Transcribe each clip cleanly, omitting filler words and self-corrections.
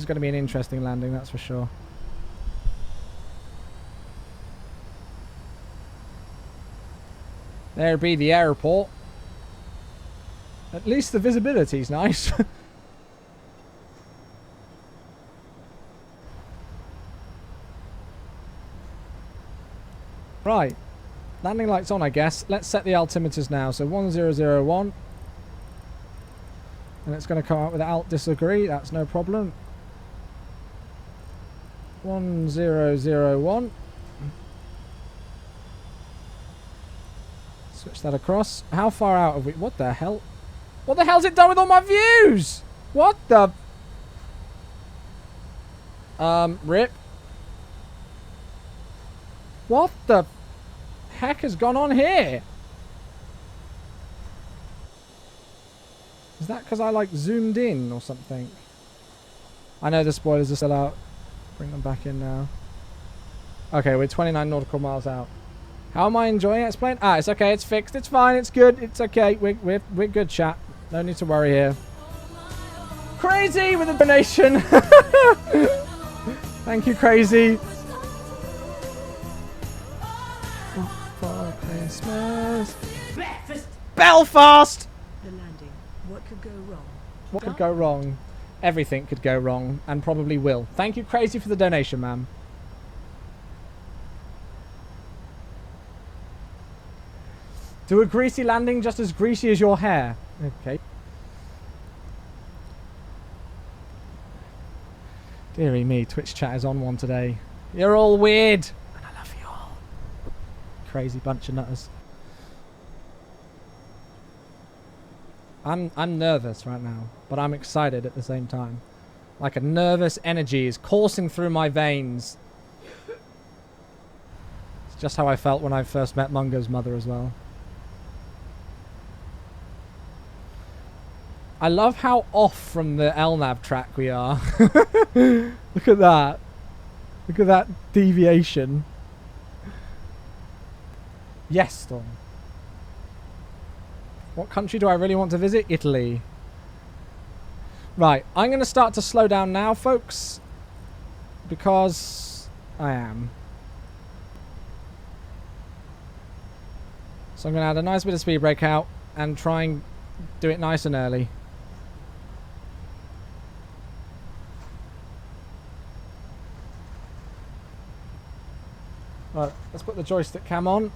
going to be an interesting landing, that's for sure. There be the airport. At least the visibility's nice. Right. Landing lights on, I guess. Let's set the altimeters now. So 1001. And it's going to come out with alt disagree. That's no problem. 1001. Switch that across. How far out have we... What the hell? What the hell's it done with all my views? What the... Rip. What the heck has gone on here? Is that because I, like, zoomed in or something? I know the spoilers are still out. Bring them back in now. Okay, we're 29 nautical miles out. How am I enjoying it? Explain. Ah, it's okay. It's fixed. It's fine. It's good. It's okay. We're good, chat. No need to worry here. Crazy with a donation. Thank you, Crazy. For Christmas. Belfast. The landing. What could go wrong? What could go wrong? Everything could go wrong, and probably will. Thank you, Crazy, for the donation, ma'am. Do a greasy landing just as greasy as your hair. Okay. Deary me, Twitch chat is on one today. You're all weird. And I love you all. Crazy bunch of nutters. I'm nervous right now, but I'm excited at the same time. Like a nervous energy is coursing through my veins. It's just how I felt when I first met Mungo's mother as well. I love how off from the LNAV track we are. Look at that. Look at that deviation. Yes, Storm. What country do I really want to visit? Italy. Right, I'm going to start to slow down now, folks. Because I am. So I'm going to add a nice bit of speed brake out and try and do it nice and early. Right, let's put the joystick cam on.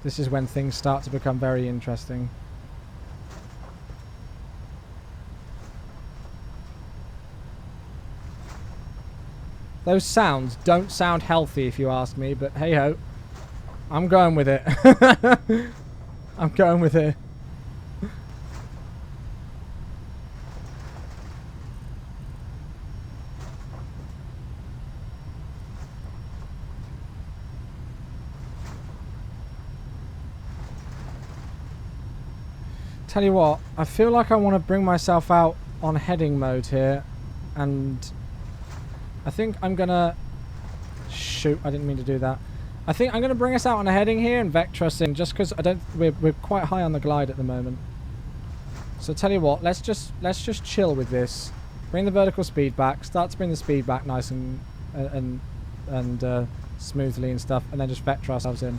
This is when things start to become very interesting. Those sounds don't sound healthy if you ask me, but hey ho. I'm going with it. I'm going with it. Tell you what, I feel like I want to bring myself out on heading mode here, and I think I'm gonna shoot. I didn't mean to do that. I think I'm gonna bring us out on a heading here and vector us in, just because I don't. We're quite high on the glide at the moment. So tell you what, let's just chill with this. Bring the vertical speed back. Start to bring the speed back nice and smoothly and stuff, and then just vector ourselves in.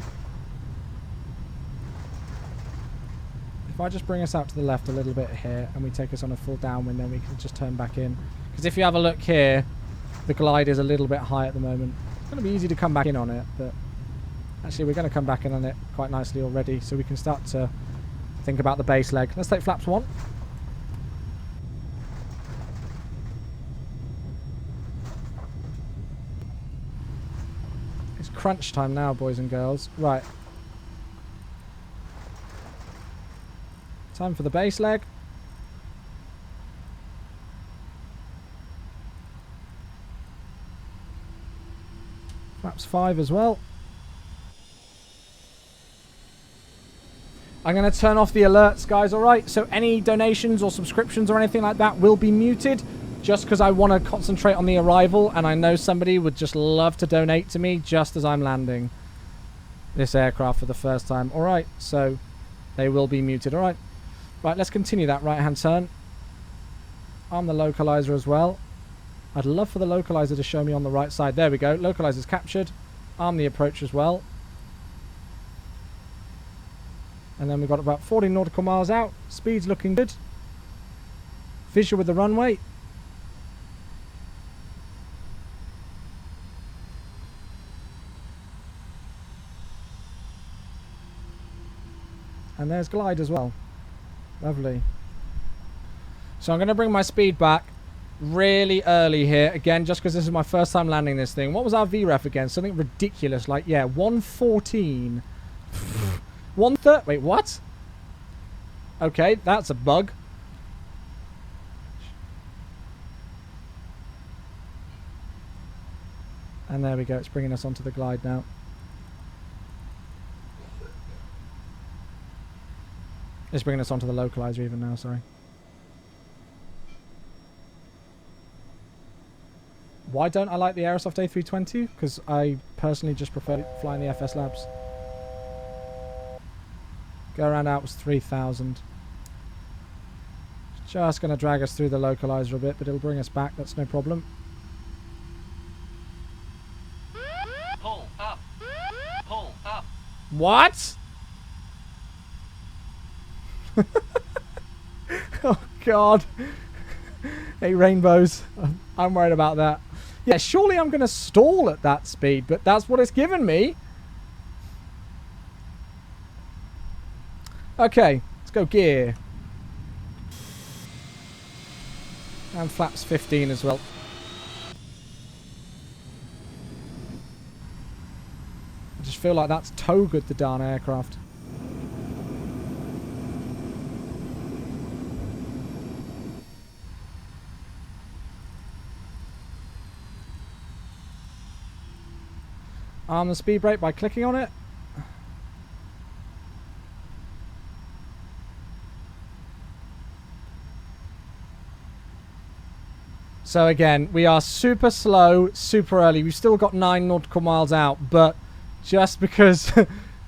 If I just bring us out to the left a little bit here and we take us on a full downwind, then we can just turn back in. Because if you have a look here, the glide is a little bit high at the moment. It's going to be easy to come back in on it, but actually we're going to come back in on it quite nicely already, so we can start to think about the base leg. Let's take flaps 1. It's crunch time now, boys and girls. Right. Time for the base leg. Flaps 5 as well. I'm going to turn off the alerts, guys, alright? So any donations or subscriptions or anything like that will be muted, just because I want to concentrate on the arrival, and I know somebody would just love to donate to me just as I'm landing this aircraft for the first time. Alright, so they will be muted, alright? Right, let's continue that right-hand turn. Arm the localizer as well. I'd love for the localizer to show me on the right side. There we go. Localizer's captured. Arm the approach as well. And then we've got about 40 nautical miles out. Speed's looking good. Visual with the runway. And there's glide as well. Lovely. So I'm going to bring my speed back really early here. Again, just because this is my first time landing this thing. What was our VREF again? Something ridiculous. Like, yeah, 114. 130. Wait, what? Okay, that's a bug. And there we go. It's bringing us onto the glide now. It's bringing us onto the localizer even now, sorry. Why don't I like the Aerosoft A320? Because I personally just prefer flying the FS Labs. Go around out was 3,000. Just going to drag us through the localizer a bit, but it'll bring us back. That's no problem. Pull up. Pull up. What? Oh, God. Hey, rainbows. I'm worried about that. Yeah, surely I'm going to stall at that speed, but that's what it's given me. Okay, let's go gear. And flaps 15 as well. I just feel like that's toe good, the darn aircraft. Arm the speed brake by clicking on it. So again, we are super slow, super early. We've still got 9 nautical miles out, but just because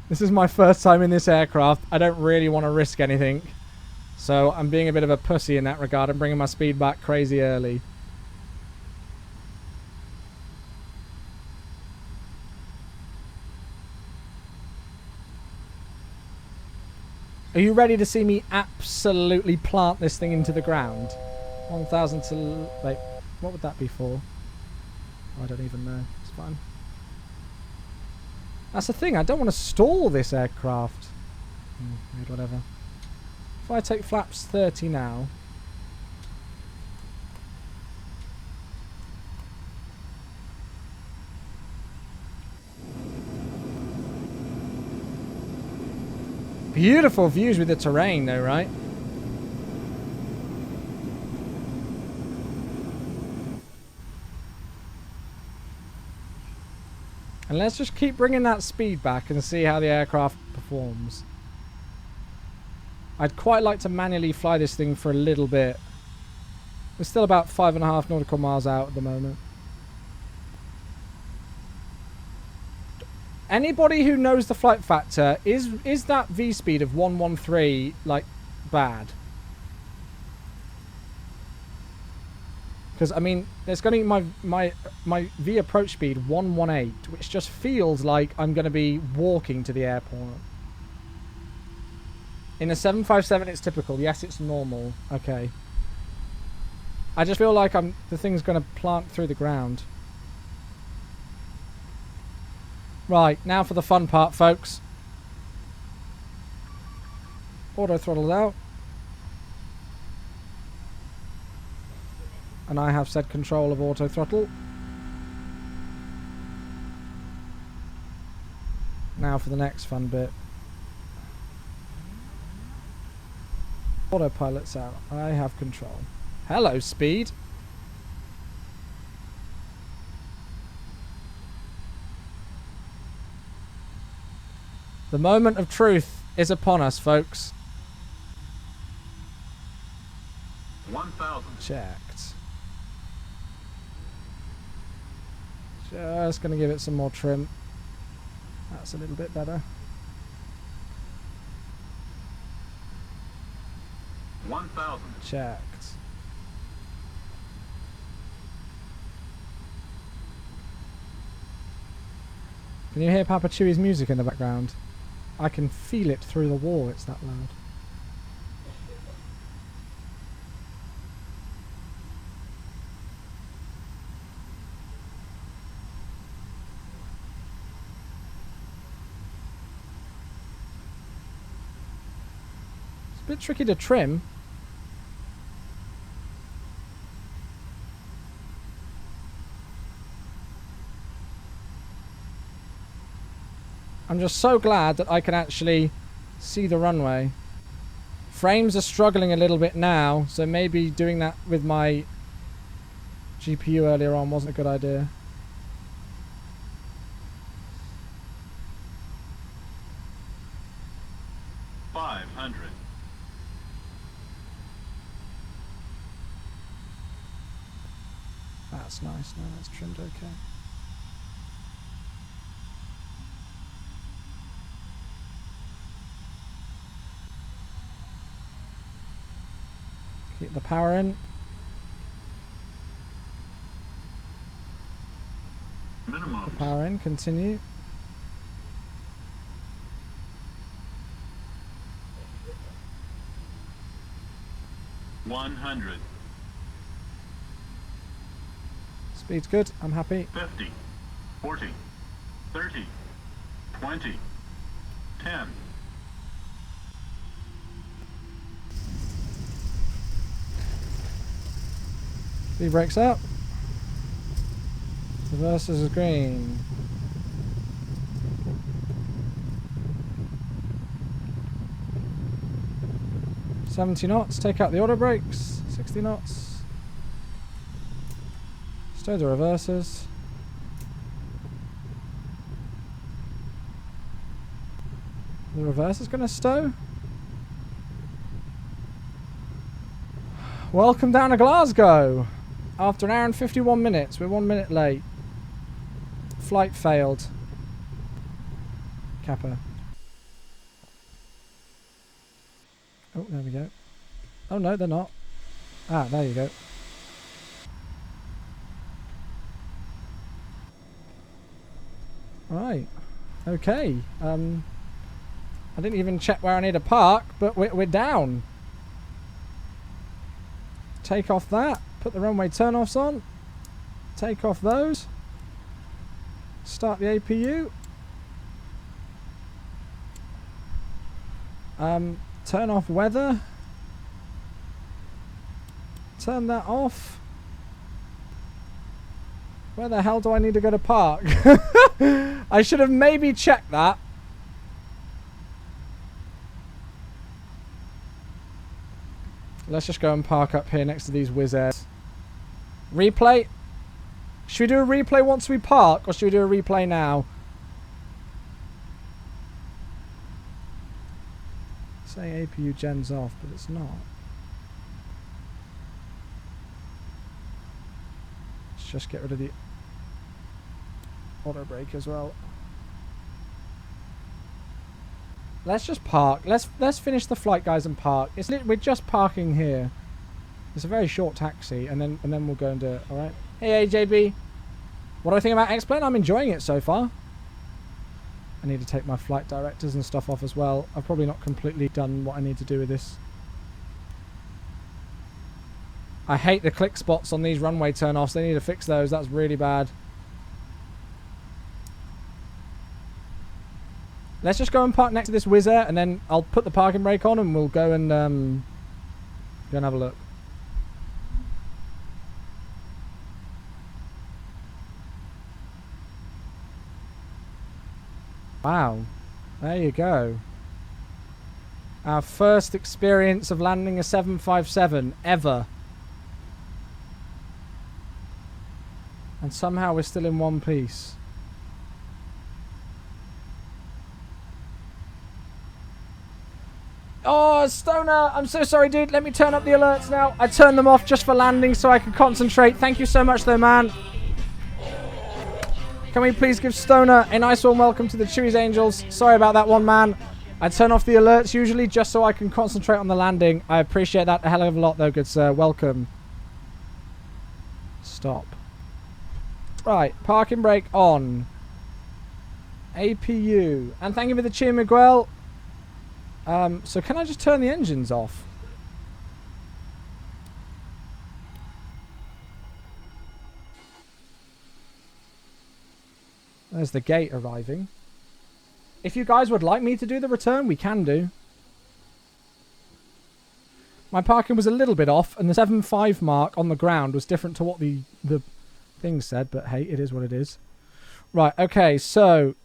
this is my first time in this aircraft, I don't really want to risk anything. So I'm being a bit of a pussy in that regard. I'm bringing my speed back crazy early. Are you ready to see me absolutely plant this thing into the ground? 1,000 to... Wait, what would that be for? Oh, I don't even know. It's fine. That's the thing. I don't want to stall this aircraft. Whatever. If I take flaps 30 now... Beautiful views with the terrain though, right? And let's just keep bringing that speed back and see how the aircraft performs. I'd quite like to manually fly this thing for a little bit. We're still about 5.5 nautical miles out at the moment. Anybody who knows the FlightFactor, is that V speed of 113 like bad? Because I mean, there's going to be my V approach speed 118, which just feels like I'm going to be walking to the airport. In a 757, it's typical. Yes, it's normal. Okay. I just feel like the thing's going to plant through the ground. Right, now for the fun part, folks. Auto throttle's out. And I have said control of auto throttle. Now for the next fun bit. Autopilot's out. I have control. Hello, speed. The moment of truth is upon us, folks. 1,000. Checked. Just going to give it some more trim. That's a little bit better. 1,000. Checked. Can you hear Papa Chewie's music in the background? I can feel it through the wall, it's that loud. It's a bit tricky to trim. I'm just so glad that I can actually see the runway. Frames are struggling a little bit now, so maybe doing that with my GPU earlier on wasn't a good idea. That's nice. No, that's trimmed okay. Keep the power in. Minimum. The power in, continue. $100. Speed's good, I'm happy. 50. 40. 30. 20. 10. Speed brakes up. Reverses is green. $70 knots, take out the auto brakes. 60 knots. Stow the reverses. The reverse is going to stow. Welcome down to Glasgow. After an hour and 51 minutes, we're 1 minute late. Flight failed. Kappa. Oh, there we go. Oh no, they're not. Ah, there you go. Right. Okay. I didn't even check where I need to park, but we're down. Take off that. Put the runway turn-offs on. Take off those. Start the APU. Turn off weather. Turn that off. Where the hell do I need to go to park? I should have maybe checked that. Let's just go and park up here next to these Wizz Airs. Replay? Should we do a replay once we park, or should we do a replay now? Say APU gens off, but it's not. Let's just get rid of the auto brake as well. Let's just park. Let's finish the flight, guys, and park. We're just parking here. It's a very short taxi, and then we'll go and do it. All right. Hey, AJB. What do I think about X-Plane? I'm enjoying it so far. I need to take my flight directors and stuff off as well. I've probably not completely done what I need to do with this. I hate the click spots on these runway turn-offs. They need to fix those. That's really bad. Let's just go and park next to this Wizz Air, and then I'll put the parking brake on, and we'll go and have a look. Wow, there you go. Our first experience of landing a 757 ever. And somehow we're still in one piece. Oh, Stoner, I'm so sorry, dude. Let me turn up the alerts now. I turned them off just for landing so I could concentrate. Thank you so much, though, man. Can we please give Stoner a nice warm welcome to the Chewies Angels? Sorry about that one, man. I turn off the alerts usually just so I can concentrate on the landing. I appreciate that a hell of a lot though, good sir. Welcome. Stop. Right, parking brake on. APU. And thank you for the cheer, Miguel. So can I just turn the engines off? There's the gate arriving. If you guys would like me to do the return, we can do. My parking was a little bit off, and the 7.5 mark on the ground was different to what the thing said, but hey, it is what it is. Right, okay, so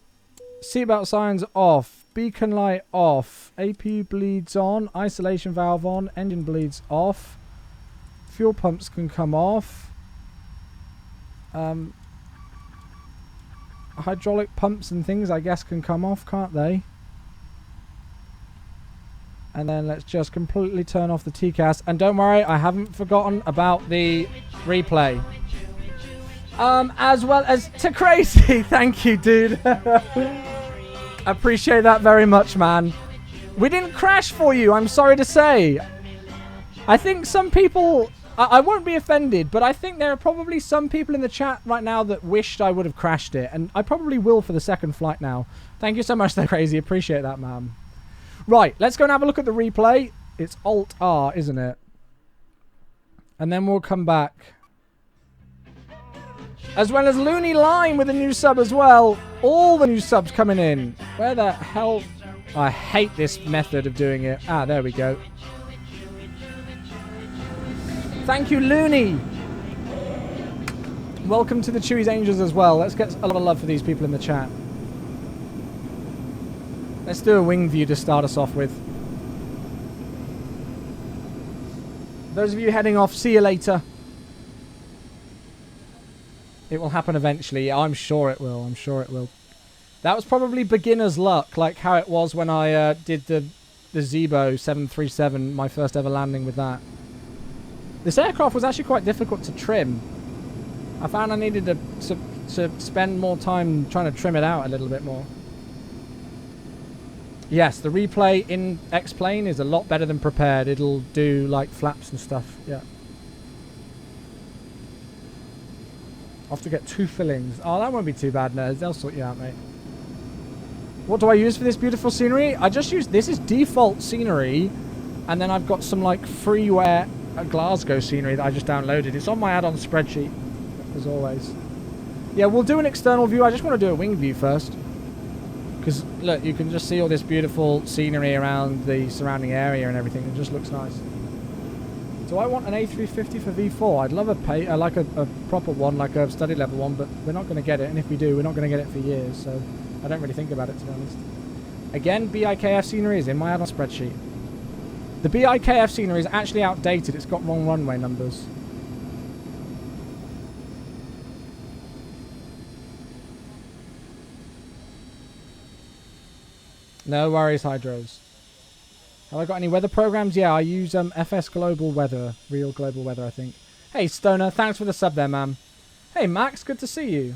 seatbelt signs off, beacon light off, APU bleeds on, isolation valve on, engine bleeds off, fuel pumps can come off. Hydraulic pumps and things, I guess, can come off, can't they? And then let's just completely turn off the TCAS. And don't worry, I haven't forgotten about the replay. As well as to Crazy. Thank you, dude. Appreciate that very much, man. We didn't crash for you, I'm sorry to say. I think some people... I won't be offended, but I think there are probably some people in the chat right now that wished I would have crashed it. And I probably will for the second flight now. Thank you so much, though, Crazy. Appreciate that, man. Right, let's go and have a look at the replay. It's Alt-R, isn't it? And then we'll come back. As well as Looney Lime with a new sub as well. All the new subs coming in. Where the hell... I hate this method of doing it. Ah, there we go. Thank you, Looney. Welcome to the Chewy's Angels as well. Let's get a lot of love for these people in the chat. Let's do a wing view to start us off with. Those of you heading off, see you later. It will happen eventually. I'm sure it will. I'm sure it will. That was probably beginner's luck, like how it was when I did the Zebo 737, my first ever landing with that. This aircraft was actually quite difficult to trim. I found I needed to spend more time trying to trim it out a little bit more. Yes, the replay in X-Plane is a lot better than prepared. It'll do like flaps and stuff. Yeah. I'll have to get 2 fillings. Oh, that won't be too bad, nerds. They'll sort you out, mate. What do I use for this beautiful scenery? I just use... This is default scenery. And then I've got some like freeware Glasgow scenery that I just downloaded. It's on my add-on spreadsheet, as always. Yeah, we'll do an external view. I just want to do a wing view first. Because, look, you can just see all this beautiful scenery around the surrounding area and everything. It just looks nice. Do I want an A350 for V4? I'd love a proper one, like a study level one, but we're not going to get it. And if we do, we're not going to get it for years. So I don't really think about it, to be honest. Again, BIKF scenery is in my add-on spreadsheet. The BIKF scenery is actually outdated. It's got wrong runway numbers. No worries, Hydros. Have I got any weather programs? Yeah, I use FS Global Weather. Real Global Weather, I think. Hey, Stoner. Thanks for the sub there, man. Hey, Max. Good to see you.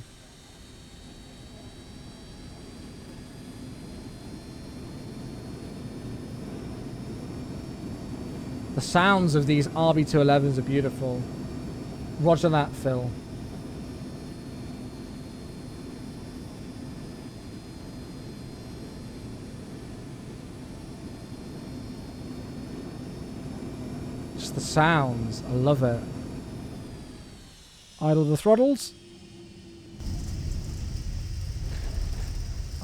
The sounds of these RB211s are beautiful. Roger that, Phil. Just the sounds. I love it. Idle the throttles.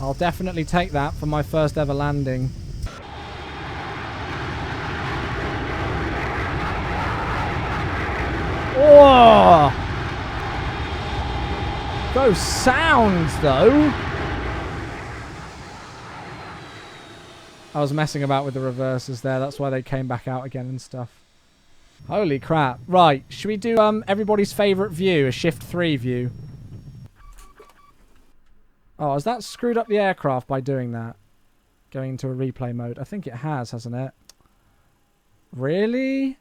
I'll definitely take that for my first ever landing. Oh! Those sounds, though. I was messing about with the reversers there. That's why they came back out again and stuff. Holy crap. Right. Should we do everybody's favourite view? A Shift 3 view. Oh, has that screwed up the aircraft by doing that? Going into a replay mode. I think it has, hasn't it? Really?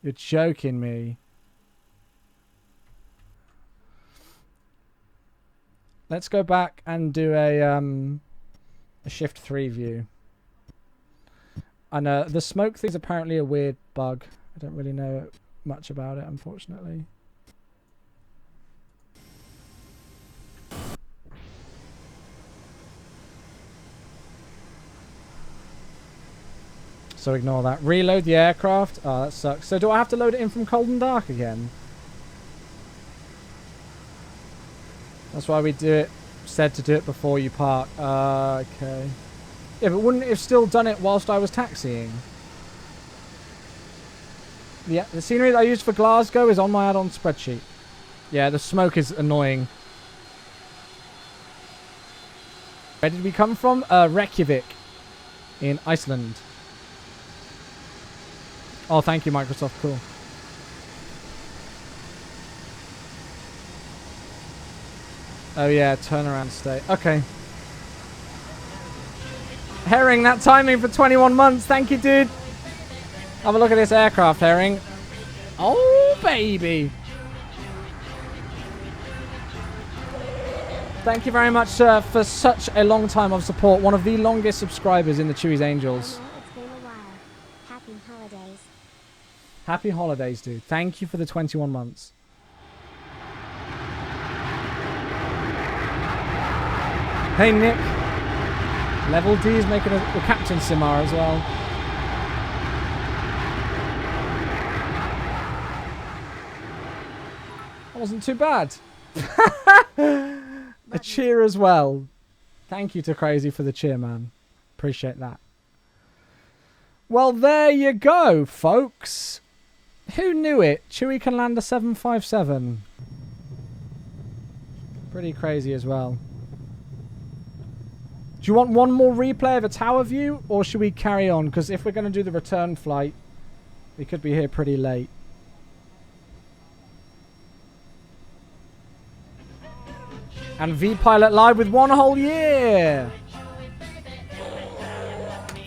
You're joking me. Let's go back and do a A shift 3 view. And the smoke thing's apparently a weird bug. I don't really know much about it, unfortunately. So ignore that. Reload the aircraft. Oh, that sucks. So do I have to load it in from cold and dark again? That's why we do it. Said to do it before you park. Okay. Yeah, but wouldn't it have still done it whilst I was taxiing? Yeah, the scenery that I used for Glasgow is on my add-on spreadsheet. Yeah, the smoke is annoying. Where did we come from? Reykjavik in Iceland. Oh, thank you, Microsoft. Cool. Oh, yeah, turnaround state. Okay. Herring, that timing for 21 months. Thank you, dude. Have a look at this aircraft, Herring. Oh, baby. Thank you very much for such a long time of support. One of the longest subscribers in the Chewy's Angels. It's been a while. Happy holidays. Happy holidays, dude. Thank you for the 21 months. Hey, Nick. Level D is making a Captain Simar as well. That wasn't too bad. A cheer as well. Thank you to Crazy for the cheer, man. Appreciate that. Well, there you go, folks. Who knew it? Chewy can land a 757. Pretty crazy as well. Do you want one more replay of a tower view, or should we carry on? Because if we're going to do the return flight, we could be here pretty late. And V-Pilot live with 1 whole year.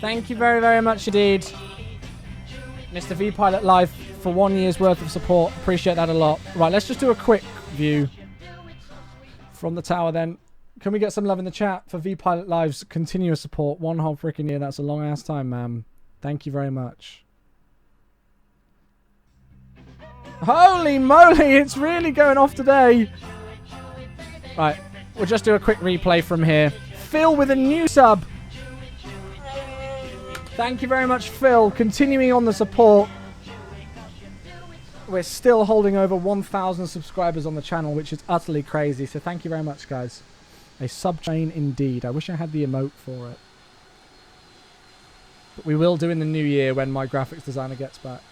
Thank you very, very much indeed, Mr. V-Pilot live, for 1 year's worth of support. Appreciate that a lot. Right, let's just do a quick view from the tower then. Can we get some love in the chat for V-Pilot Live's continuous support? 1 whole freaking year. That's a long ass time, ma'am. Thank you very much. Holy moly, it's really going off today. Right, we'll just do a quick replay from here. Phil with a new sub. Thank you very much, Phil. Continuing on the support. We're still holding over 1,000 subscribers on the channel, which is utterly crazy. So thank you very much, guys. A sub-chain indeed. I wish I had the emote for it. But we will do in the new year when my graphics designer gets back.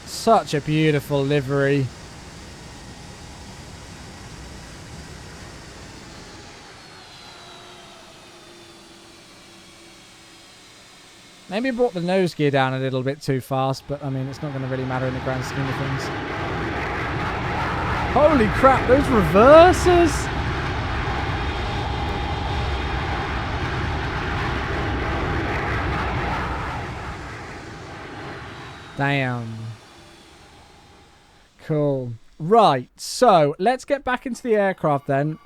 Such a beautiful livery. Maybe brought the nose gear down a little bit too fast, but I mean, it's not going to really matter in the grand scheme of things. Holy crap, those reverses! Damn. Cool. Right, so let's get back into the aircraft then.